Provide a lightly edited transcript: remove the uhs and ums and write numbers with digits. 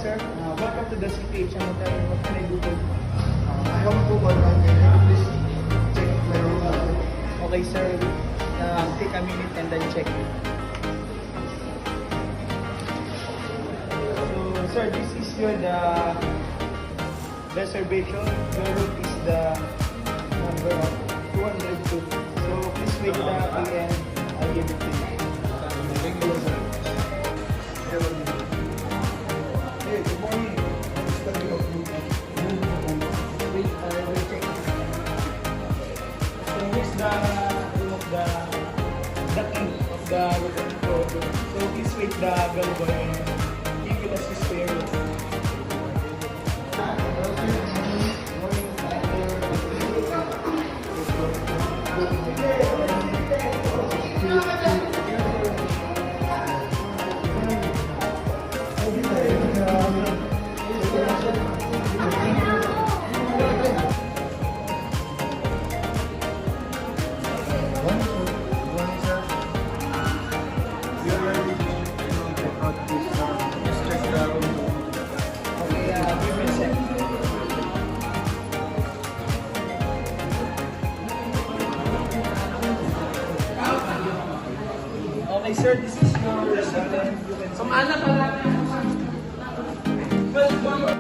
sir. Welcome to the CPH Hotel. What can I do for you? I want to go online. Can you please check my room? Okay, sir. Take a minute and then check it. So, sir, this is the reservation. Your room is the number of 202. So, please wait and I'll give it to you. Thank you, sir. Hey, good morning. Wait, I will check. So, here's the room of the key of the room. So, please wait the bell and give it as spare room. Okay, give me a sec. Okay, sir, this is your receipt and you can see.